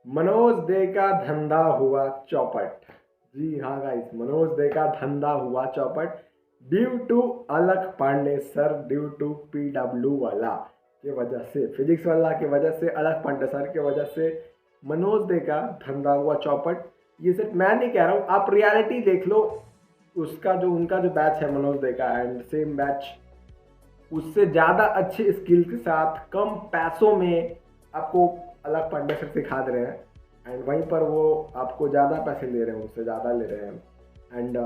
मनोज दे का धंधा हुआ चौपट। जी हाँ गाइस, मनोज दे का धंधा हुआ चौपट due to Alakh Pandey sir, due to PW वाला के वजह से, फिजिक्स वाला की वजह से, अलख पांडे सर की वजह से मनोज दे का धंधा हुआ चौपट। ये सिर्फ मैं नहीं कह रहा हूँ, आप रियलिटी देख लो। उसका जो उनका जो बैच है मनोज दे का एंड सेम बैच उससे ज़्यादा अच्छे स्किल के साथ कम पैसों में आपको अलग पांडे सर सिखा दे रहे हैं। एंड वहीं पर वो आपको ज़्यादा पैसे ले रहे हैं, उससे ज़्यादा ले रहे हैं। एंड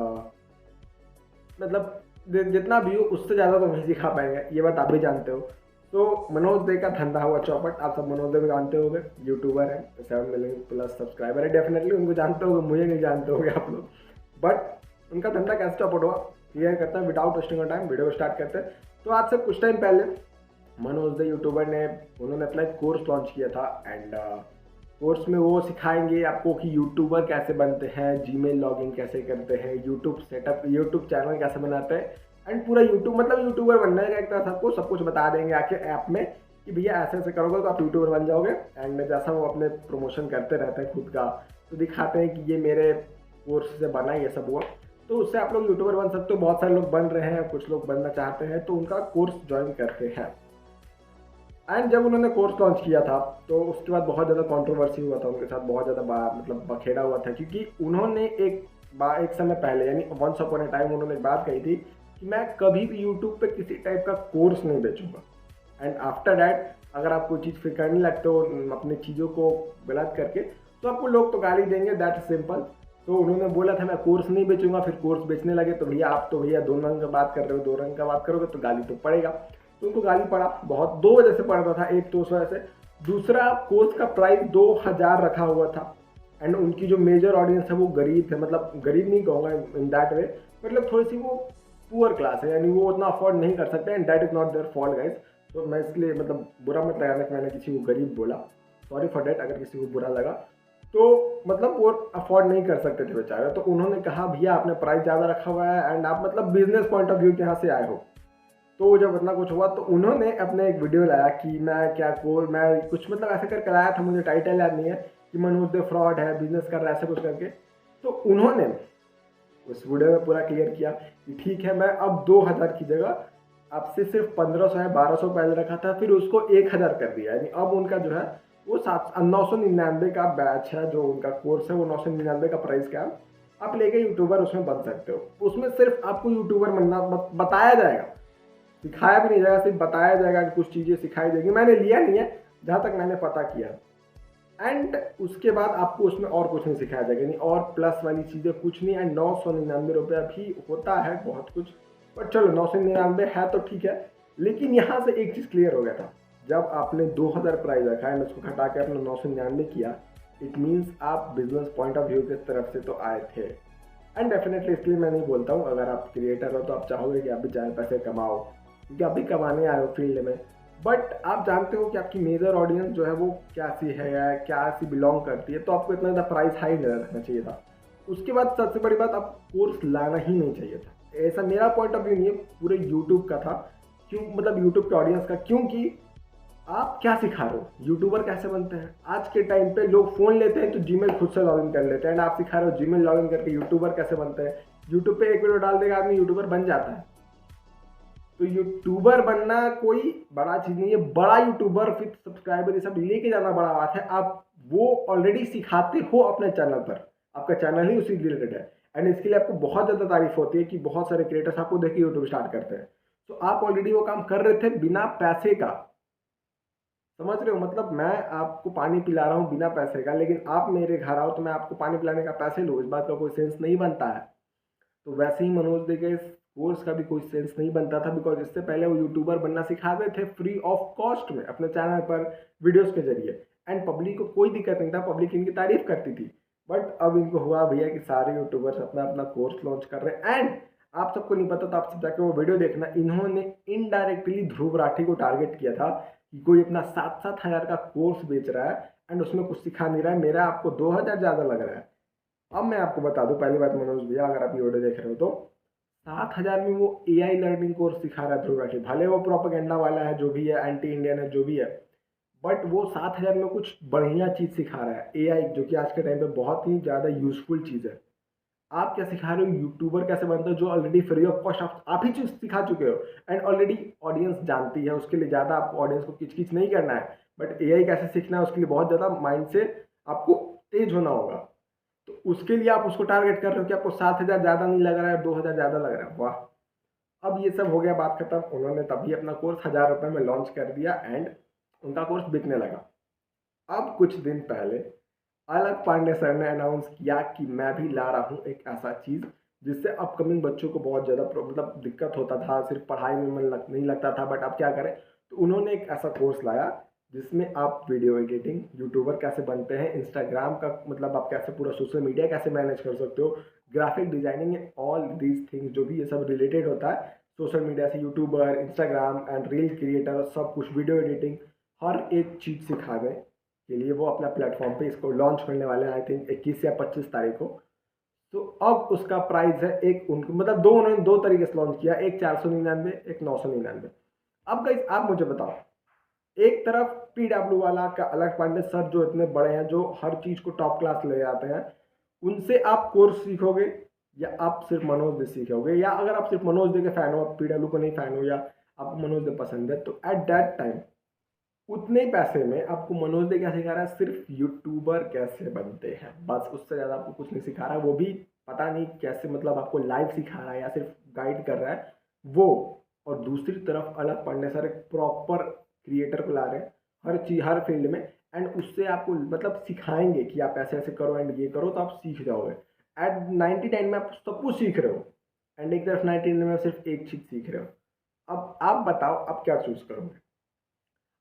मतलब जितना भी हो उससे ज़्यादा तो नहीं सिखा पाएंगे, ये बात आप भी जानते हो। तो मनोज दे का धंधा हुआ चौपट। आप सब मनोज दे को जानते होंगे, यूट्यूबर है, 7 मिलियन प्लस सब्सक्राइबर है, डेफिनेटली उनको जानते होंगे, मुझे नहीं जानते होंगे आप लोग। बट उनका धंधा कैसे चौपट हुआ क्लियर करता है without wasting time, video start करते हैं। तो आज से कुछ टाइम पहले मनोज द यूट्यूबर ने उन्होंने अपना एक कोर्स लॉन्च किया था। एंड कोर्स में वो सिखाएंगे आपको कि यूट्यूबर कैसे बनते हैं, जीमेल लॉगिन कैसे करते हैं, यूट्यूब सेटअप, यूट्यूब चैनल कैसे बनाते हैं। एंड पूरा यूट्यूब मतलब यूट्यूबर बनने का एक तरह सबको सब कुछ बता देंगे आके ऐप में कि भैया ऐसे ऐसे करोगे तो आप यूट्यूबर बन जाओगे। एंड जैसा वो अपने प्रमोशन करते रहते हैं खुद का, तो दिखाते हैं कि ये मेरे कोर्स से बना, ये सब हुआ, तो उससे आप लोग यूट्यूबर बन सकते हो। बहुत सारे लोग बन रहे हैं, कुछ लोग बनना चाहते हैं, तो उनका कोर्स ज्वाइन करते हैं। एंड जब उन्होंने कोर्स लॉन्च किया था तो उसके बाद बहुत ज़्यादा कंट्रोवर्सी हुआ था उनके साथ, बहुत ज़्यादा मतलब बखेड़ा हुआ था, क्योंकि उन्होंने एक समय पहले यानी वंस अपॉन ए टाइम उन्होंने एक बात कही थी कि मैं कभी भी यूट्यूब पे किसी टाइप का कोर्स नहीं बेचूंगा। एंड आफ्टर डैट अगर आप कोई चीज़ फिर करने लगते हो अपनी चीज़ों को गलत करके, तो आपको लोग तो गाली देंगे, दैट सिंपल। तो उन्होंने बोला था मैं कोर्स नहीं बेचूंगा, फिर कोर्स बेचने लगे तो भैया आप तो भैया दो रंग का बात कर रहे हो, दो रंग का बात करोगे तो गाली तो पड़ेगा। तो उनको गाली पड़ा, बहुत दो वजह से पड़ रहा था। एक तो उस वजह से, दूसरा कोर्स का प्राइस 2000 रखा हुआ था। एंड उनकी जो मेजर ऑडियंस है वो गरीब थे, मतलब गरीब नहीं कहूँगा इन दैट वे, मतलब थोड़ी सी वो पुअर क्लास है, यानी वो उतना अफोर्ड नहीं कर सकते। And that is not their fault guys. तो मैं इसलिए मतलब बुरा मत लगाना कि मैंने किसी को गरीब बोला, सॉरी फॉर डैट अगर किसी को बुरा लगा। तो मतलब वो अफोर्ड नहीं कर सकते थे बेचारे, तो उन्होंने कहा भैया आपने प्राइस ज़्यादा रखा हुआ है एंड आप मतलब बिजनेस पॉइंट ऑफ व्यू के यहाँ से आए हो। तो जब इतना कुछ हुआ तो उन्होंने अपने एक वीडियो लाया कि मैं क्या कोर मैं कुछ मतलब ऐसे करके लाया था, मुझे टाइटल याद नहीं है, कि मनोज दे फ्रॉड है, बिजनेस कर रहा है, ऐसे कुछ करके। तो उन्होंने उस वीडियो में पूरा क्लियर किया कि ठीक है मैं अब 2000 की जगह आपसे सिर्फ 1500 है, 1200 पहले रखा था, फिर उसको 1000 कर दिया। यानी अब उनका जो है वो 999 का बैच है, जो उनका कोर्स है वो 999 का प्राइस का है। आप लेके यूट्यूबर उसमें बन सकते हो। उसमें सिर्फ आपको यूट्यूबर बनना बताया जाएगा, सिखाया भी नहीं जाएगा, सिर्फ बताया जाएगा कि कुछ चीज़ें सिखाई जाएगी। मैंने लिया नहीं है जहाँ तक मैंने पता किया। एंड उसके बाद आपको उसमें और कुछ नहीं सिखाया जाएगा, यानी और प्लस वाली चीज़ें कुछ नहीं। एंड 999 रुपया भी होता है बहुत कुछ, बट चलो 999 है तो ठीक है। लेकिन यहाँ से एक चीज़ क्लियर हो गया था, जब आपने 2000 प्राइस रखा एंड उसको घटा के आपने 999 किया, इट मीन्स आप बिजनेस पॉइंट ऑफ व्यू की तरफ से तो आए थे। एंड डेफिनेटली इसलिए मैं नहीं बोलता हूँ, अगर आप क्रिएटर हो तो आप चाहोगे कि आप भी चाहे पैसे कमाओ, क्योंकि आप भी कमाने आए हो फील्ड में। बट आप जानते हो कि आपकी मेजर ऑडियंस जो है वो क्या सी है या क्या सी बिलोंग करती है, तो आपको इतना ज़्यादा प्राइस हाई नहीं रखना चाहिए था। उसके बाद सबसे बड़ी बात, आप कोर्स लाना ही नहीं चाहिए था। ऐसा मेरा पॉइंट ऑफ व्यू नहीं है, पूरे यूट्यूब का था। क्यों मतलब यूट्यूब के ऑडियंस का, क्योंकि आप क्या सिखा रहे हो, यूट्यूबर कैसे बनते हैं। आज के टाइम पे लोग फ़ोन लेते हैं तो जीमेल खुद से लॉगिन कर लेते हैं, एंड आप सिखा रहे हो जीमेल लॉगिन करके यूट्यूबर कैसे बनते हैं। यूट्यूब पे एक वीडियो डाल देगा आदमी, यूट्यूबर बन जाता है। तो यूट्यूबर बनना कोई बड़ा चीज़ नहीं है। बड़ा यूट्यूबर फिर सब्सक्राइबर ये सब लेके जाना बड़ा बात है। आप वो ऑलरेडी सिखाते हो अपने चैनल पर, आपका चैनल ही उसी रिलेटेड है। एंड इसके लिए आपको बहुत ज़्यादा तारीफ होती है कि बहुत सारे क्रिएटर्स आपको देख के यूट्यूब स्टार्ट करते हैं। तो आप ऑलरेडी वो काम कर रहे थे बिना पैसे का, समझ रहे हो। मतलब मैं आपको पानी पिला रहा हूँ बिना पैसे का, लेकिन आप मेरे घर आओ तो मैं आपको पानी पिलाने का पैसे लूँ, इस बात का कोई सेंस नहीं बनता है। तो वैसे ही मनोज दे के कोर्स का भी कोई सेंस नहीं बनता था, बिकॉज इससे पहले वो यूट्यूबर बनना सिखाते थे फ्री ऑफ कॉस्ट में अपने चैनल पर वीडियोस के जरिए। एंड पब्लिक को कोई दिक्कत नहीं था, पब्लिक इनकी तारीफ करती थी। बट अब इनको हुआ भैया कि सारे यूट्यूबर्स अपना अपना कोर्स लॉन्च कर रहे हैं। एंड आप सबको नहीं पता तो आप सब जाके वो वीडियो देखना, इन्होंने इनडायरेक्टली ध्रुव राठी को टारगेट किया था कि कोई अपना 7-7 हज़ार का कोर्स बेच रहा है एंड उसमें कुछ सिखा नहीं रहा है, मेरा आपको 2000 ज़्यादा लग रहा है। अब मैं आपको बता दूं, पहली बात मनोज भैया, अगर आप ये वीडियो देख रहे हो तो 7,000 में वो AI लर्निंग कोर्स सिखा रहा है ध्रुव राठी। भले वो प्रोपेगेंडा वाला है, जो भी है, एंटी इंडियन है, जो भी है, बट वो 7,000 में कुछ बढ़िया चीज़ सिखा रहा है, एआई, जो कि आज के टाइम पे बहुत ही ज़्यादा यूज़फुल चीज़ है। आप क्या सिखा रहे हो, यूट्यूबर कैसे बनते हो, जो ऑलरेडी फ्री ऑफ कॉस्ट आप ही चीज़ सिखा चुके हो एंड ऑलरेडी ऑडियंस जानती है, उसके लिए ज़्यादा आपको ऑडियंस को किच-किच नहीं करना है। बट एआई कैसे सीखना है, उसके लिए बहुत ज़्यादा माइंड से आपको तेज होना होगा। तो उसके लिए आप उसको टारगेट कर रहे हो कि आपको 7,000 ज़्यादा नहीं लग रहा है, 2,000 ज़्यादा लग रहा है, वाह! अब ये सब हो गया, बात खत्म। उन्होंने तभी अपना कोर्स ₹1000 में लॉन्च कर दिया एंड उनका कोर्स बिकने लगा। अब कुछ दिन पहले अलक पांडे सर ने अनाउंस किया कि मैं भी ला रहा हूँ एक ऐसा चीज़ जिससे अपकमिंग बच्चों को बहुत ज़्यादा मतलब दिक्कत होता था, सिर्फ पढ़ाई में नहीं लगता था, बट अब क्या करें। तो उन्होंने एक ऐसा कोर्स लाया जिसमें आप वीडियो एडिटिंग, यूट्यूबर कैसे बनते हैं, इंस्टाग्राम का मतलब आप कैसे पूरा सोशल मीडिया कैसे मैनेज कर सकते हो, graphic designing and all these things, जो भी ये सब रिलेटेड होता है सोशल मीडिया से, YouTuber, Instagram and reel creator, सब कुछ वीडियो एडिटिंग, हर एक चीज़ सिखा दें के लिए वो अपना प्लेटफॉर्म पे इसको लॉन्च करने वाले हैं, आई थिंक 21 या 25 तारीख को। तो अब उसका प्राइस है, एक उनको मतलब दो, उन्होंने दो तरीके से लॉन्च किया, एक 499, एक 999। अब गाइस आप मुझे बताओ, एक तरफ पीडब्ल्यू वाला का अलग पांडे सर जो इतने बड़े हैं, जो हर चीज़ को टॉप क्लास ले जाते हैं, उनसे आप कोर्स सीखोगे या आप सिर्फ मनोज दे सीखोगे, या अगर आप सिर्फ मनोज दे के फैन हो, आप पीडब्ल्यू को नहीं फैन हो, या आपको मनोज दे पसंद है, तो एट दैट टाइम उतने पैसे में आपको मनोज दे क्या सिखा रहा है, सिर्फ यूट्यूबर कैसे बनते हैं, बस। उससे ज़्यादा आपको कुछ नहीं सिखा रहा है, वो भी पता नहीं कैसे, मतलब आपको लाइव सिखा रहा है या सिर्फ गाइड कर रहा है वो। और दूसरी तरफ अलग पढ़ने सर एक प्रॉपर क्रिएटर को ला रहे हैं हर चीज़, हर फील्ड में, एंड उससे आपको मतलब सिखाएंगे कि आप ऐसे ऐसे करो एंड ये करो तो आप सीख जाओगे। एट 99 में आप सब कुछ सीख रहे हो एंड एक तरफ 99 में सिर्फ एक चीज़ सीख रहे हो। अब आप बताओ आप क्या चूज़ करोगे।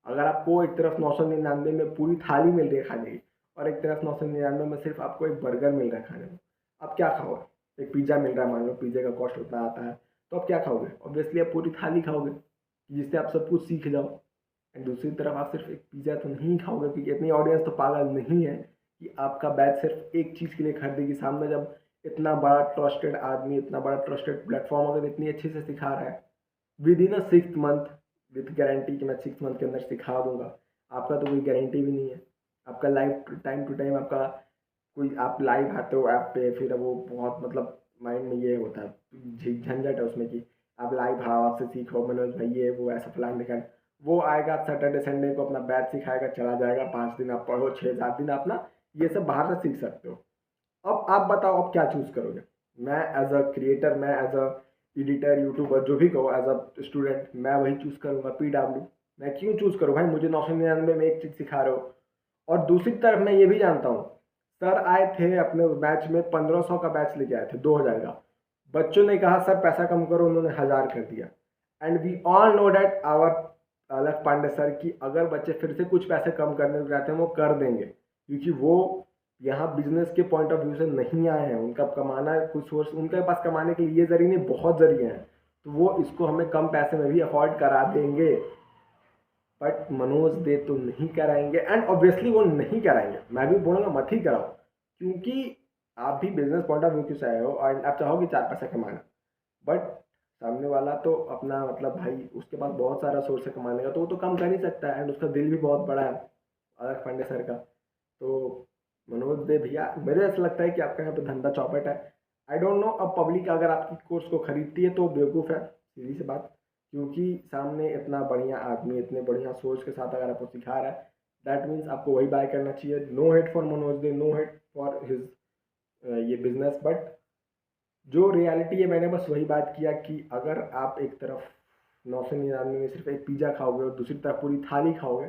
अगर आपको एक तरफ 999 में पूरी थाली मिल रही है खाने की, और एक तरफ 999 में सिर्फ आपको एक बर्गर मिल रहा है खाने में, आप क्या खाओगे। एक पिज़्ज़ा मिल रहा है, मान लो पिज़्ज़े का कॉस्ट उतना आता है, तो आप क्या खाओगे, ऑब्वियसली आप पूरी थाली खाओगे जिससे आप सब कुछ सीख जाओ। एंड दूसरी तरफ आप सिर्फ एक पिज़्ज़ा तो नहीं खाओगे, क्योंकि इतनी ऑडियंस तो पागल नहीं है कि आपका बैच सिर्फ एक चीज़ के लिए खरीदेगी। सामने जब इतना बड़ा ट्रस्टेड आदमी, इतना बड़ा ट्रस्टेड प्लेटफॉर्म अगर इतनी अच्छे से सिखा रहा है with in a 6 month, with guarantee कि मैं 6 मंथ के अंदर सिखा दूंगा, आपका तो कोई गारंटी भी नहीं है। आपका लाइव टाइम टू टाइम आपका कोई, आप लाइव आते हो ऐप पे, फिर वो बहुत मतलब माइंड में ये होता है, झंझट है उसमें कि आप लाइव आओ, आपसे सीखो, मनोज भाई ये वो ऐसा फलान दिखाएं। वो आएगा सैटरडे संडे को अपना बैच सिखाएगा, चला जाएगा, 5 दिन आप पढ़ो, 6-7 दिन अपना ये सब बाहर से सीख सकते हो। अब आप बताओ अब क्या चूज़ करोगे। मैं एज अ क्रिएटर, मैं एज अ एडिटर, यूट्यूबर, जो भी कहो, एज अ स्टूडेंट मैं वही चूज़ करूँगा, पीडब्ल्यू। मैं क्यों चूज़ करूँ भाई, मुझे 999 में एक चीज़ सिखा रहे हो। और दूसरी तरफ मैं ये भी जानता हूँ, सर आए थे अपने बैच में, 1500 का बैच लेके आए थे, 2000 का। बच्चों ने कहा सर पैसा कम करो, उन्होंने 1000 कर दिया। And we all know that our Alakh Pandey sir की अगर बच्चे फिर से कुछ पैसे कम करने को चाहते हैं वो कर देंगे, क्योंकि वो यहाँ बिजनेस के पॉइंट ऑफ व्यू से नहीं आए हैं। उनका कमाना कुछ सोर्स, उनके पास कमाने के लिए ये जरिए नहीं, बहुत जरिए हैं, तो वो इसको हमें कम पैसे में भी अफोर्ड करा देंगे। बट मनोज दे तो नहीं कराएंगे, एंड ऑब्वियसली वो नहीं कराएंगे। मैं भी बोलूँगा मत ही कराओ, क्योंकि आप भी बिजनेस पॉइंट ऑफ व्यू से आए हो और आप चाहोगे 4 पैसा कमाना, बट सामने वाला तो अपना मतलब भाई उसके पास बहुत सारा सोर्स है कमाने का, तो वो तो कम कर ही सकता है, एंड उसका दिल भी बहुत बड़ा है अलग पांडे सर का। तो मनोज दे भैया, मुझे ऐसा लगता है कि आपका यहाँ पे धंधा चौपट है। आई डोंट नो, अब पब्लिक अगर आपकी कोर्स को खरीदती है तो बेवकूफ़ है, सीधी सी बात। क्योंकि सामने इतना बढ़िया आदमी, इतने बढ़िया सोच के साथ अगर आपको सिखा रहा है, दैट मीन्स आपको वही बाय करना चाहिए। No hate for Manoj Dey, no hate for his ये बिजनेस, बट जो रियलिटी है मैंने बस वही बात किया कि अगर आप एक तरफ 999 में सिर्फ एक पिज़्ज़ा खाओगे और दूसरी तरफ पूरी थाली खाओगे,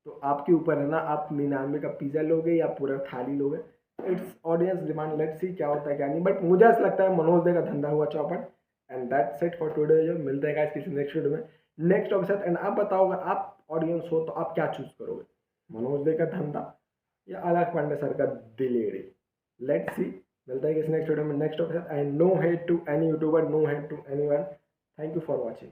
तो आपके ऊपर है ना, आप 99 का पिज़्ज़ा लोगे या पूरा थाली लोगे। It's audience demand, let's see क्या होता है क्या नहीं, बट मुझे ऐसा लगता है मनोज दे का धंधा हुआ चौपट। And that's it for today. जो मिलते हैं गाइस किसी नेक्स्ट वीडियो में नेक्स्ट टॉपिक साथ। एंड आप बताओ अगर आप ऑडियंस हो तो आप क्या चूज करोगे, मनोज दे का धंधा या अलग पांडे सर का दिलेड़ी। लेट्स सी, मिलता है किसी नेक्स्ट वीडियो में नेक्स्ट टॉपिक साथ। And no hate to any YouTuber, no hate to anyone. Thank you for watching.